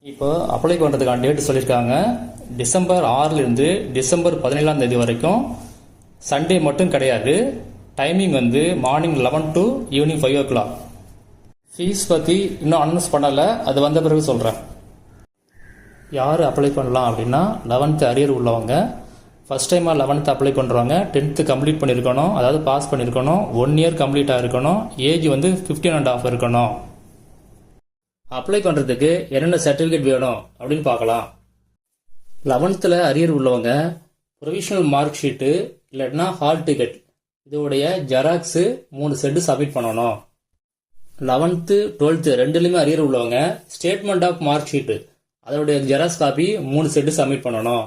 இப்போ அப்ளை பண்ணுறதுக்கான டேட் சொல்லியிருக்காங்க. டிசம்பர் 6லேருந்து டிசம்பர் 17ஆம் தேதி வரைக்கும். சண்டே மட்டும் கிடையாது. டைமிங் வந்து morning 11 to evening 5 o'clock. Fees பற்றி இன்னும் அனௌன்ஸ் பண்ணலை, அது வந்த பிறகு சொல்கிறேன். யார் அப்ளை பண்ணலாம் அப்படின்னா 11th அரியர் உள்ளவங்க, ஃபஸ்ட் டைமாக 11th அப்ளை பண்ணுறவங்க, 10th கம்ப்ளீட் பண்ணியிருக்கணும், அதாவது பாஸ் பண்ணியிருக்கணும், 1 year கம்ப்ளீட்டாக இருக்கணும், ஏஜ் வந்து 15.5 இருக்கணும். அப்ளை பண்ணுறதுக்கு என்னென்ன சர்டிஃபிகேட் வேணும் அப்படின்னு பார்க்கலாம். 11th அரியர் உள்ளவங்க ப்ரொவிஷனல் மார்க் ஷீட்டு இல்லைன்னா ஹால் டிக்கெட் இதோடைய ஜெராக்ஸு 3 செட்டு சப்மிட் பண்ணணும். 11th 12th ரெண்டுலேயுமே அரியர் உள்ளவங்க ஸ்டேட்மெண்ட் ஆஃப் மார்க் ஷீட்டு அதோடைய ஜெராக்ஸ் காப்பி 3 செட்டு சப்மிட் பண்ணணும்.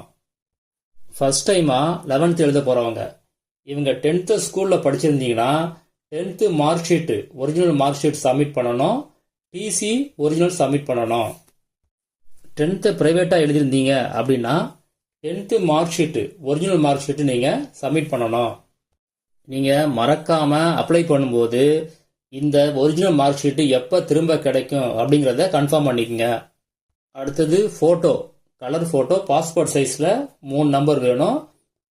ஃபர்ஸ்ட் டைமாக 11th எழுத போகிறவங்க இவங்க 10th ஸ்கூலில் படிச்சிருந்தீங்கன்னா 10th mark sheet original mark sheet submit பண்ணணும், டிசி ஒரிஜினல் சப்மிட் பண்ணணும். 10th ப்ரைவேட்டாக எழுதியிருந்தீங்க அப்படின்னா 10th mark sheet original mark sheet நீங்கள் சப்மிட் பண்ணணும். நீங்கள் மறக்காமல் அப்ளை பண்ணும்போது இந்த ஒரிஜினல் மார்க் ஷீட்டு எப்போ திரும்ப கிடைக்கும் அப்படிங்கிறத கன்ஃபார்ம் பண்ணிக்கங்க. அடுத்தது ஃபோட்டோ, கலர் ஃபோட்டோ பாஸ்போர்ட் சைஸில் 3 நம்பர் வேணும்.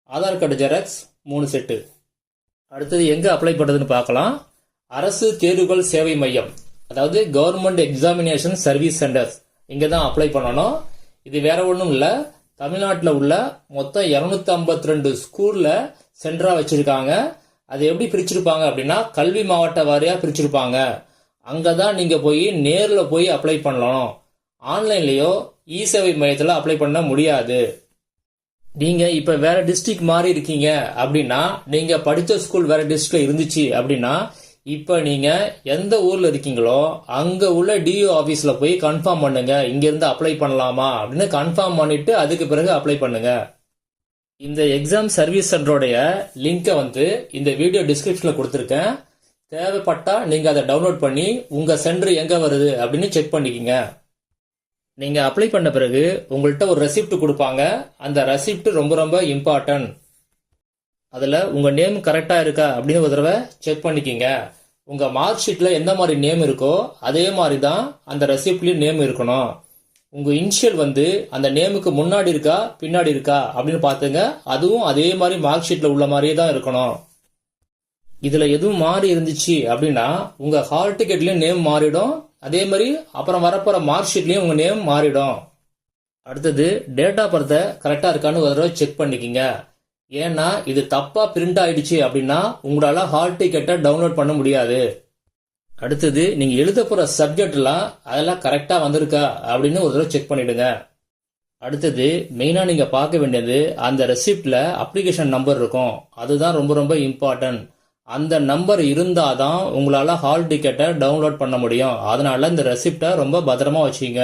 Aadhaar card xerox 3 set. அடுத்தது எங்கே அப்ளை பண்ணுறதுன்னு பார்க்கலாம். அரசு தேர்வுகள் சேவை மையம், அதாவது கவர்மெண்ட் எக்ஸாமினேஷன் சர்வீஸ் சென்டர்ஸ், இங்கே தான் அப்ளை பண்ணணும். இது வேற ஒன்றும் இல்லை, தமிழ்நாட்டில் உள்ள மொத்தம் 252 ஸ்கூலில் சென்டராக வச்சுருக்காங்க. அது எப்படி பிரிச்சிருப்பாங்க அப்படின்னா கல்வி மாவட்ட வாரியாக பிரிச்சிருப்பாங்க. அங்கே தான் நீங்கள் போய் நேரில் போய் அப்ளை பண்ணணும். ஆன்லைன்லேயோ இ சேவை மையத்தில் அப்ளை பண்ண முடியாது. நீங்கள் இப்போ வேற டிஸ்ட்ரிக்ட் மாறி இருக்கீங்க அப்படின்னா, நீங்கள் படித்த ஸ்கூல் வேற டிஸ்ட்ரிக்ட்ல இருந்துச்சு அப்படின்னா, இப்போ நீங்கள் எந்த ஊரில் இருக்கீங்களோ அங்கே உள்ள டிஓ ஆஃபீஸில் போய் கன்ஃபார்ம் பண்ணுங்க, இங்கேருந்து அப்ளை பண்ணலாமா அப்படின்னு கன்ஃபார்ம் பண்ணிட்டு அதுக்கு பிறகு அப்ளை பண்ணுங்க. இந்த எக்ஸாம் சர்வீஸ் சென்டரோடைய லிங்கை வந்து இந்த வீடியோ டிஸ்கிரிப்ஷனில் கொடுத்துருக்கேன். தேவைப்பட்டா நீங்கள் அதை டவுன்லோட் பண்ணி உங்கள் சென்டர் எங்கே வருது அப்படின்னு செக் பண்ணிக்கோங்க. நீங்கள் அப்ளை பண்ண பிறகு உங்கள்கிட்ட ஒரு ரெசிப்ட் கொடுப்பாங்க. அந்த ரெசிப்ட் ரொம்ப ரொம்ப இம்பார்ட்டன்ட். அதில் உங்கள் நேம் கரெக்டாக இருக்கா அப்படின்னு ஒரு தடவை செக் பண்ணிக்கிங்க. உங்கள் மார்க் ஷீட்டில் எந்த மாதிரி நேம் இருக்கோ அதே மாதிரி தான் அந்த ரெசிப்ட்லேயும் நேம் இருக்கணும். உங்கள் இனிஷியல் வந்து அந்த நேமுக்கு முன்னாடி இருக்கா பின்னாடி இருக்கா அப்படின்னு பார்த்துங்க. அதுவும் அதே மாதிரி மார்க் ஷீட்டில் உள்ள மாதிரியே தான் இருக்கணும். இதில் எதுவும் மாறி இருந்துச்சு அப்படின்னா உங்கள் ஹால் டிக்கெட்லேயும் நேம் மாறிடும், அதே மாதிரி அப்புறம் வரப்போகிற மார்க் ஷீட்லேயும் உங்கள் நேம் மாறிடும். அடுத்தது டேட் ஆஃப் பர்த்தை கரெக்டாக இருக்கான்னு ஒரு தடவை செக் பண்ணிக்கிங்க. ஏன்னா இது தப்பா பிரிண்ட் ஆயிடுச்சு அப்படின்னா உங்களால ஹால் டிக்கெட்டை டவுன்லோட் பண்ண முடியாது. அடுத்தது நீங்க எழுத போற சப்ஜெக்ட்லாம் அதெல்லாம் கரெக்டா வந்திருக்கா அப்படின்னு ஒரு தடவை செக் பண்ணிடுங்க. அடுத்தது மெயினா நீங்க பார்க்க வேண்டியது அந்த ரெசிப்ட்ல அப்ளிகேஷன் நம்பர் இருக்கும், அதுதான் ரொம்ப ரொம்ப இம்பார்ட்டன்ட். அந்த நம்பர் இருந்தாதான் உங்களால ஹால் டிக்கெட்டை டவுன்லோட் பண்ண முடியும். அதனால இந்த ரெசிப்டை ரொம்ப பத்திரமா வச்சுங்க.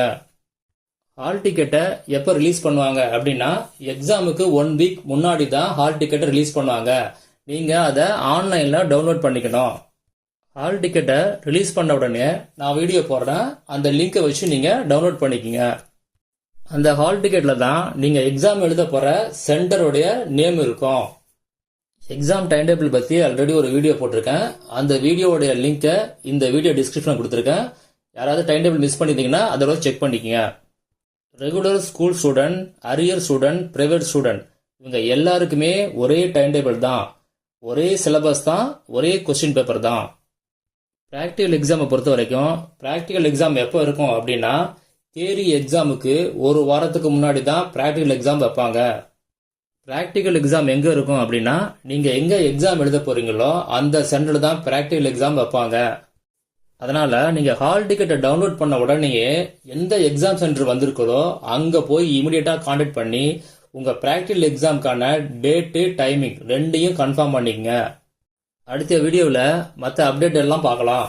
ஹால் டிக்கெட்டை எப்போ ரிலீஸ் பண்ணுவாங்க அப்படின்னா எக்ஸாமுக்கு 1 week முன்னாடி தான் ஹால் டிக்கெட்டை ரிலீஸ் பண்ணுவாங்க. நீங்கள் அதை ஆன்லைனில் டவுன்லோட் பண்ணிக்கணும். ஹால் டிக்கெட்டை ரிலீஸ் பண்ண உடனே நான் வீடியோ போடுறேன், அந்த லிங்கை வச்சு நீங்கள் டவுன்லோட் பண்ணிக்கோங்க. அந்த ஹால் டிக்கெட்டில் தான் நீங்கள் எக்ஸாம் எழுத போகிற சென்டருடைய நேம் இருக்கும். எக்ஸாம் டைம் டேபிள் பற்றி ஆல்ரெடி ஒரு வீடியோ போட்டிருக்கேன். அந்த வீடியோவுடைய லிங்கை இந்த வீடியோ டிஸ்கிரிப்ஷனில் கொடுத்துருக்கேன். யாராவது டைம் டேபிள் மிஸ் பண்ணியிருந்தீங்கன்னா அதோட செக் பண்ணிக்கோங்க. Regular school student, arrear student, private student இவங்க எல்லாருக்குமே ஒரே டைம் டேபிள் தான், ஒரே சிலபஸ் தான், ஒரே கொஸ்டின் பேப்பர் தான். ப்ராக்டிக்கல் எக்ஸாமை பொறுத்த வரைக்கும் ப்ராக்டிக்கல் எக்ஸாம் எப்போ இருக்கும் அப்படின்னா தியரி எக்ஸாமுக்கு 1 வாரத்துக்கு முன்னாடி தான் ப்ராக்டிக்கல் எக்ஸாம் வைப்பாங்க. ப்ராக்டிக்கல் எக்ஸாம் எங்கே இருக்கும் அப்படின்னா நீங்கள் எங்கே எக்ஸாம் எழுத போறீங்களோ அந்த சென்டரில் தான் ப்ராக்டிக்கல் எக்ஸாம் வைப்பாங்க. அதனால நீங்க ஹால் டிக்கெட்டை டவுன்லோட் பண்ண உடனேயே எந்த எக்ஸாம் சென்டர் வந்திருக்கிறதோ அங்க போய் இமிடியேட்டா கான்டாக்ட் பண்ணி உங்க பிராக்டிகல் எக்ஸாமுக்கான டேட்டு டைமிங் ரெண்டையும் கன்ஃபார்ம் பண்ணிக்கங்க. அடுத்த வீடியோவில் மற்ற அப்டேட் எல்லாம் பார்க்கலாம்.